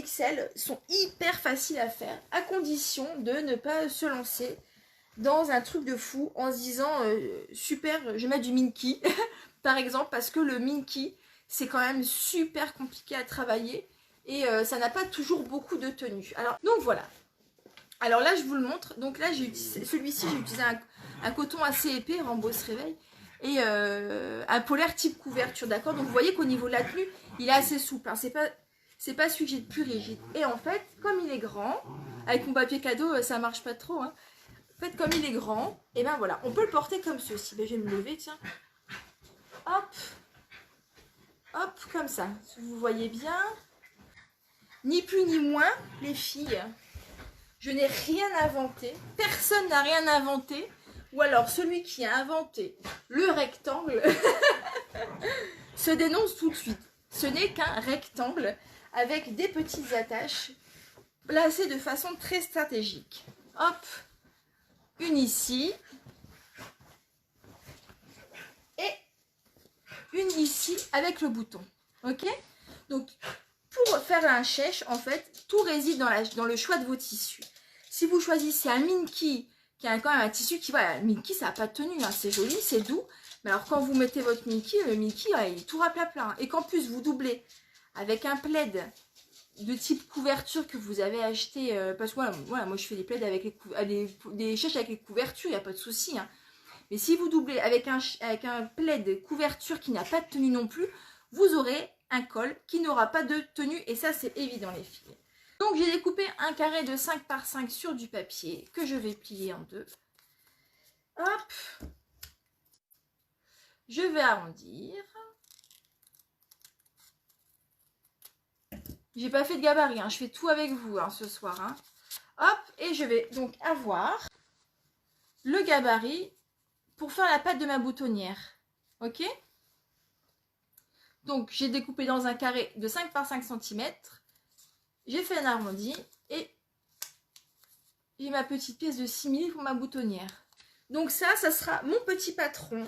taille XL sont hyper faciles à faire, à condition de ne pas se lancer dans un truc de fou en se disant super, je vais mettre du Minky par exemple, parce que le Minky c'est quand même super compliqué à travailler et ça n'a pas toujours beaucoup de tenue. Alors donc voilà. Alors là je vous le montre. Donc là celui-ci j'ai utilisé un coton assez épais, Rambo se réveille, et un polaire type couverture, d'accord. Donc vous voyez qu'au niveau de la tenue il est assez souple, hein. C'est pas celui que j'ai de plus rigide. Et en fait comme il est grand, avec mon papier cadeau ça marche pas trop, hein. En fait comme il est grand, et ben voilà, on peut le porter comme ceci. Ben, je vais me lever, tiens. Hop, hop, comme ça, vous voyez bien. Ni plus ni moins, les filles, je n'ai rien inventé, personne n'a rien inventé, ou alors celui qui a inventé le rectangle se dénonce tout de suite. Ce n'est qu'un rectangle avec des petites attaches placées de façon très stratégique. Hop, une ici, et une ici avec le bouton, ok. Donc pour faire un chèche, en fait, tout réside dans le choix de vos tissus. Si vous choisissez un Minky, qui a quand même un tissu qui, voilà, Minky, ça n'a pas de tenue, hein, c'est joli, c'est doux. Mais alors, quand vous mettez votre Minky, le Minky, il est tout rapla-pla. Et qu'en plus, vous doublez avec un plaid de type couverture que vous avez acheté. Parce que voilà, moi, je fais des plaids avec des chèches avec les couvertures, il n'y a pas de souci. Hein. Mais si vous doublez avec un plaid couverture qui n'a pas de tenue non plus, vous aurez un col qui n'aura pas de tenue, et ça c'est évident les filles. Donc j'ai découpé un carré de 5 par 5 sur du papier que je vais plier en deux. Hop, je vais arrondir. J'ai pas fait de gabarit, hein. Je fais tout avec vous hein, ce soir. Hein. Hop, et je vais donc avoir le gabarit pour faire la patte de ma boutonnière. Ok? Donc, j'ai découpé dans un carré de 5 par 5 cm. J'ai fait un arrondi et j'ai ma petite pièce de 6 mm pour ma boutonnière. Donc ça sera mon petit patron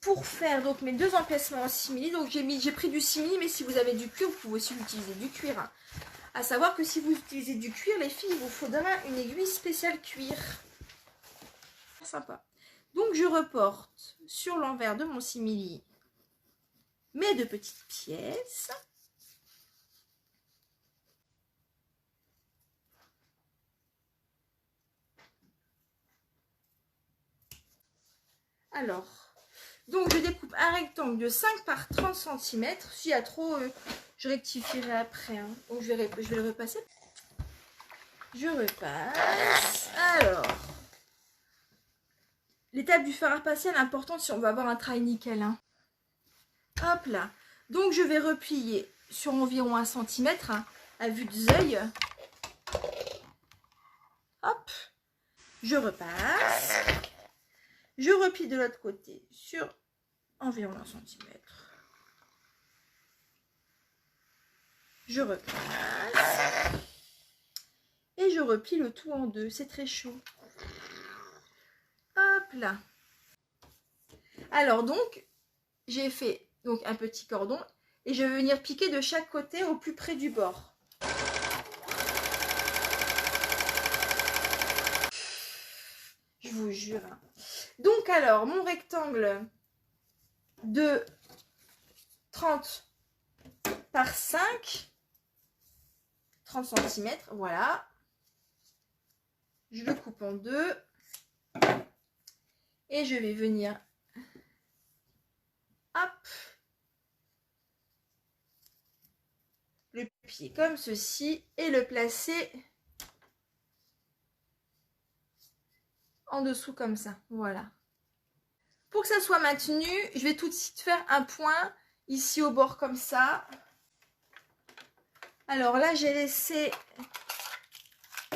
pour faire donc mes deux emplacements en 6 mm. Donc j'ai pris du 6 mm, mais si vous avez du cuir, vous pouvez aussi utiliser du cuir. Hein. À savoir que si vous utilisez du cuir, les filles, il vous faudra une aiguille spéciale cuir. Sympa. Donc je reporte sur l'envers de mon 6 mm mes deux petites pièces. Alors, donc je découpe un rectangle de 5 par 30 cm. S'il y a trop, je rectifierai après. Hein. Donc je vais le repasser. Je repasse. Alors, l'étape du fer à repasser, elle est importante si on veut avoir un travail nickel. Hein. Hop là. Donc je vais replier sur environ 1 cm hein, à vue d'œil. Hop. Je repasse. Je replie de l'autre côté sur environ 1 cm. Je repasse. Et je replie le tout en deux. C'est très chaud. Hop là. Alors donc, j'ai fait donc un petit cordon et je vais venir piquer de chaque côté au plus près du bord. Je vous jure. Donc alors, mon rectangle de 30 par 5, 30 cm, voilà. Je le coupe en deux. Et je vais venir, hop, le plier comme ceci et le placer en dessous comme ça, voilà. Pour que ça soit maintenu, je vais tout de suite faire un point ici au bord comme ça. Alors là, j'ai laissé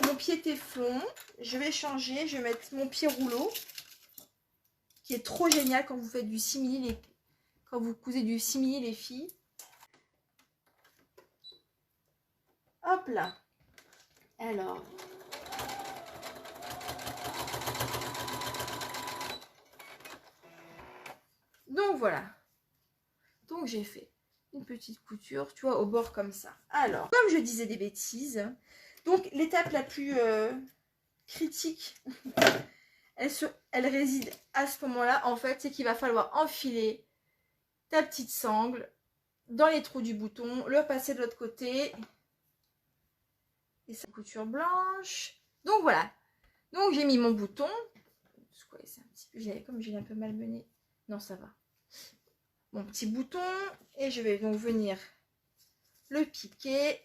mon pied téflon. Je vais changer, je vais mettre mon pied rouleau, qui est trop génial quand vous faites du simili, quand vous cousez du simili les filles. Hop là. Alors. Donc voilà. Donc j'ai fait une petite couture, tu vois, au bord comme ça. Alors, comme je disais des bêtises, donc l'étape la plus critique, elle réside à ce moment-là, en fait, c'est qu'il va falloir enfiler ta petite sangle dans les trous du bouton, le passer de l'autre côté, et sa couture blanche. Donc voilà, donc j'ai mis mon bouton, c'est un petit peu, comme j'ai un peu malmené, non ça va, mon petit bouton, et je vais donc venir le piquer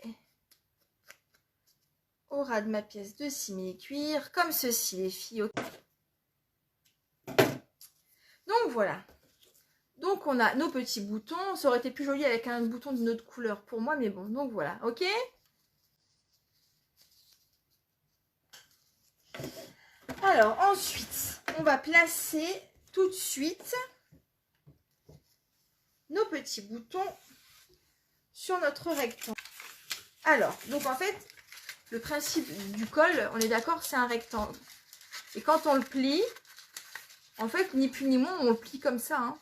au ras de ma pièce de simili-cuir, comme ceci les filles. Donc voilà, donc on a nos petits boutons, ça aurait été plus joli avec un bouton d'une autre couleur pour moi, mais bon, donc voilà, ok. Alors ensuite, on va placer tout de suite nos petits boutons sur notre rectangle. Alors, donc en fait, le principe du col, on est d'accord, c'est un rectangle. Et quand on le plie, en fait, ni plus ni moins, on le plie comme ça, hein,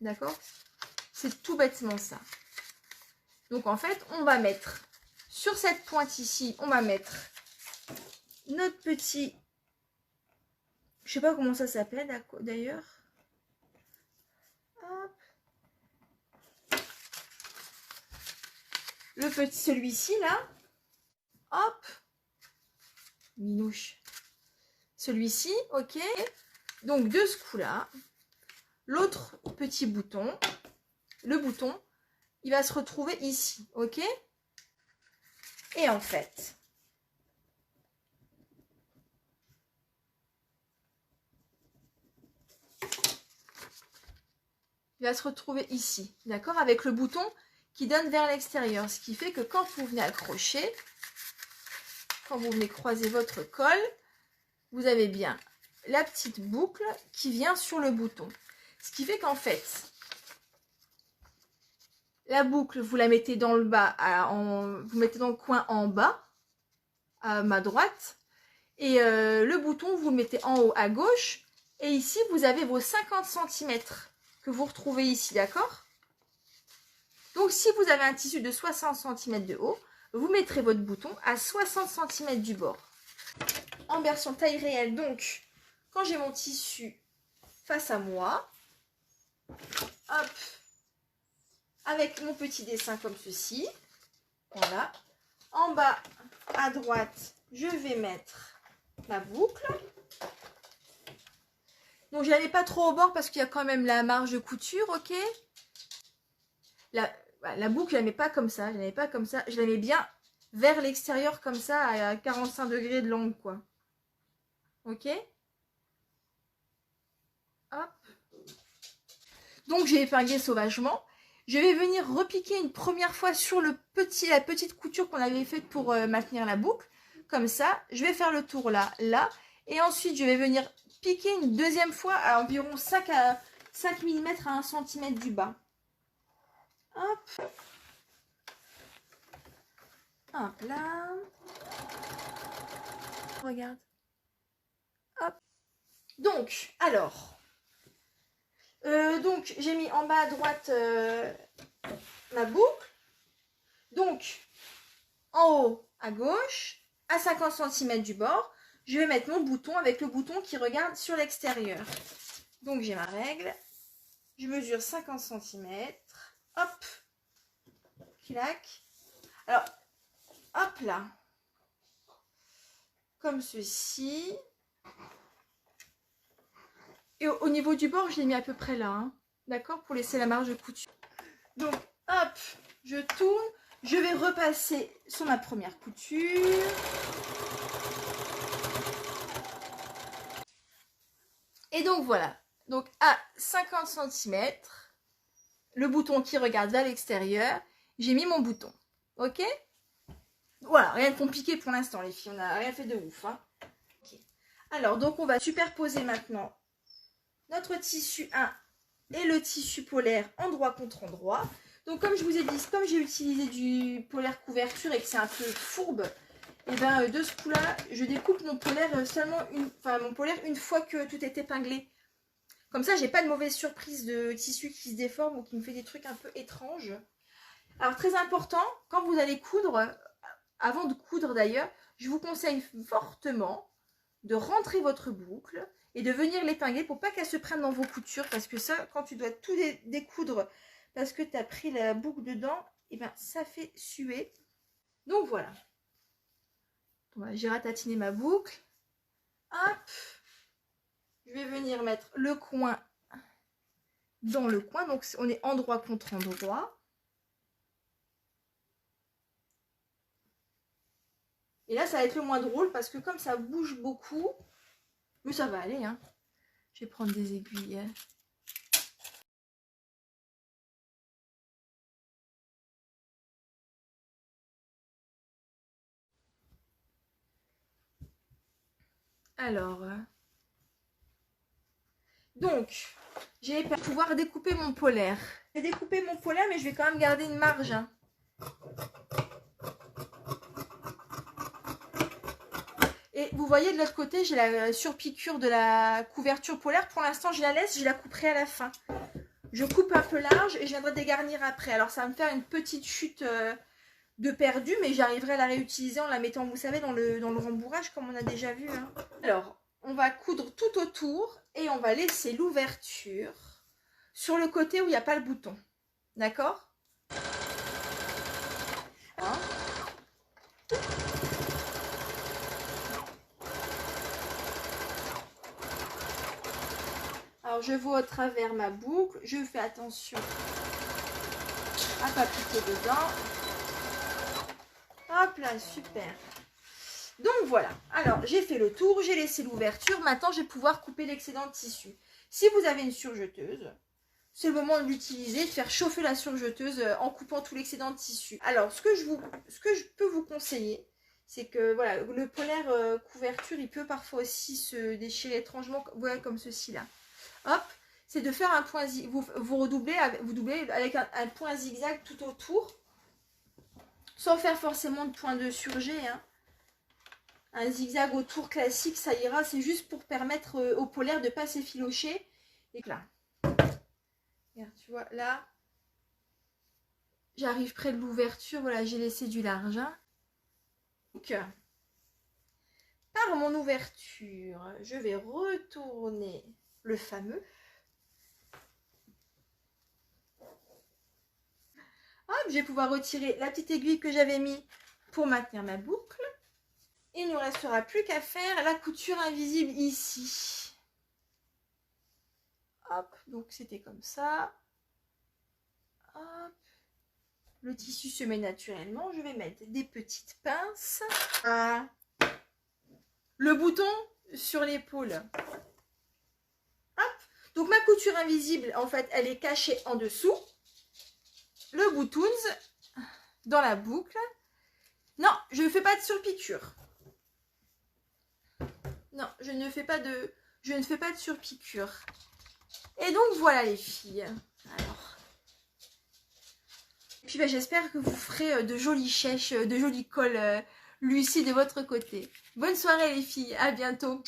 d'accord? C'est tout bêtement ça. Donc en fait, on va mettre, sur cette pointe ici, on va mettre notre petit... Je sais pas comment ça s'appelle d'ailleurs. Le petit, celui-ci là. Hop. Minouche. Celui-ci, ok. Donc de ce coup-là, l'autre petit bouton, le bouton, il va se retrouver ici, ok. Et en fait, il va se retrouver ici, d'accord, avec le bouton qui donne vers l'extérieur. Ce qui fait que quand vous venez accrocher, quand vous venez croiser votre col, vous avez bien la petite boucle qui vient sur le bouton. Ce qui fait qu'en fait, la boucle, vous la mettez dans le bas, vous mettez dans le coin en bas, à ma droite, et le bouton, vous le mettez en haut à gauche, et ici, vous avez vos 50 cm que vous retrouvez ici, d'accord? Donc, si vous avez un tissu de 60 cm de haut, vous mettrez votre bouton à 60 cm du bord. En version taille réelle, donc, quand j'ai mon tissu face à moi, hop, avec mon petit dessin comme ceci, voilà. En bas à droite, je vais mettre ma boucle. Donc, je n'allais pas trop au bord parce qu'il y a quand même la marge de couture, ok? La boucle, je ne la mets pas comme ça, je la mets bien vers l'extérieur comme ça, à 45 degrés de l'angle, quoi. Ok? Hop. Donc, j'ai épinglé sauvagement. Je vais venir repiquer une première fois sur la petite couture qu'on avait faite pour maintenir la boucle. Comme ça, je vais faire le tour là, là. Et ensuite, je vais venir piquer une deuxième fois à environ 5 mm à 1 cm du bas. Hop. Hop là. Regarde. Hop. Donc, alors. Donc, j'ai mis en bas à droite ma boucle. Donc, en haut à gauche, à 50 cm du bord, je vais mettre mon bouton avec le bouton qui regarde sur l'extérieur. Donc, j'ai ma règle. Je mesure 50 cm. Hop. Clac. Alors, hop là. Comme ceci. Et au niveau du bord, je l'ai mis à peu près là. Hein. D'accord? Pour laisser la marge de couture. Donc, hop, je tourne. Je vais repasser sur ma première couture. Et donc, voilà. Donc, à 50 cm, le bouton qui regarde vers l'extérieur, j'ai mis mon bouton. Ok? Voilà, rien de compliqué pour l'instant, les filles. On n'a rien fait de ouf. Hein. Okay. Alors, donc, on va superposer maintenant notre tissu 1 et le tissu polaire endroit contre endroit. Donc comme je vous ai dit, comme j'ai utilisé du polaire couverture et que c'est un peu fourbe, et ben de ce coup là, je découpe mon polaire une fois que tout est épinglé. Comme ça, j'ai pas de mauvaise surprise de tissu qui se déforme ou qui me fait des trucs un peu étranges. Alors très important, quand vous allez coudre, avant de coudre d'ailleurs, je vous conseille fortement de rentrer votre boucle et de venir l'épingler pour pas qu'elle se prenne dans vos coutures, parce que ça, quand tu dois tout découdre parce que tu as pris la boucle dedans, et ben ça fait suer. Donc voilà. J'ai ratatiné ma boucle. Hop. Je vais venir mettre le coin dans le coin, donc on est endroit contre endroit. Et là, ça va être le moins drôle parce que comme ça bouge beaucoup, mais ça va aller, hein. Je vais prendre des aiguilles. Alors, donc, je vais pouvoir découper mon polaire. Je vais découper mon polaire, mais je vais quand même garder une marge, hein. Et vous voyez de l'autre côté, j'ai la surpiqûre de la couverture polaire. Pour l'instant, je la laisse, je la couperai à la fin. Je coupe un peu large et je viendrai dégarnir après. Alors, ça va me faire une petite chute de perdu, mais j'arriverai à la réutiliser en la mettant, vous savez, dans le rembourrage, comme on a déjà vu, hein. Alors, on va coudre tout autour et on va laisser l'ouverture sur le côté où il n'y a pas le bouton. D'accord ? Hein ? Alors, je vois au travers ma boucle. Je fais attention à ne pas piquer dedans. Hop là, super. Donc voilà. Alors, j'ai fait le tour. J'ai laissé l'ouverture. Maintenant, je vais pouvoir couper l'excédent de tissu. Si vous avez une surjeteuse, c'est le moment de l'utiliser, de faire chauffer la surjeteuse en coupant tout l'excédent de tissu. Alors, ce que je peux vous conseiller, c'est que voilà, le polaire couverture, il peut parfois aussi se déchirer étrangement, voilà, comme ceci là. Hop, c'est de faire un point zigzag, vous doublez avec un point zigzag tout autour, sans faire forcément de point de surjet, hein. Un zigzag autour classique, ça ira, c'est juste pour permettre au polaire de ne pas s'effilocher. Et là, regarde, tu vois, là, j'arrive près de l'ouverture, voilà, j'ai laissé du large, hein. Donc, par mon ouverture, je vais retourner le fameux. Hop, je vais pouvoir retirer la petite aiguille que j'avais mis pour maintenir ma boucle. Il ne nous restera plus qu'à faire la couture invisible ici. Hop, donc c'était comme ça. Hop. Le tissu se met naturellement. Je vais mettre des petites pinces. Ah. Le bouton sur l'épaule. Hop. Donc ma couture invisible, en fait, elle est cachée en dessous. Le bouton dans la boucle. Non, je ne fais pas de surpiqûre. Non, je ne fais pas de surpiqûre. Et donc voilà les filles. Alors. Et puis bah, j'espère que vous ferez de jolies chèches, de jolis cols Lucie de votre côté. Bonne soirée les filles, à bientôt.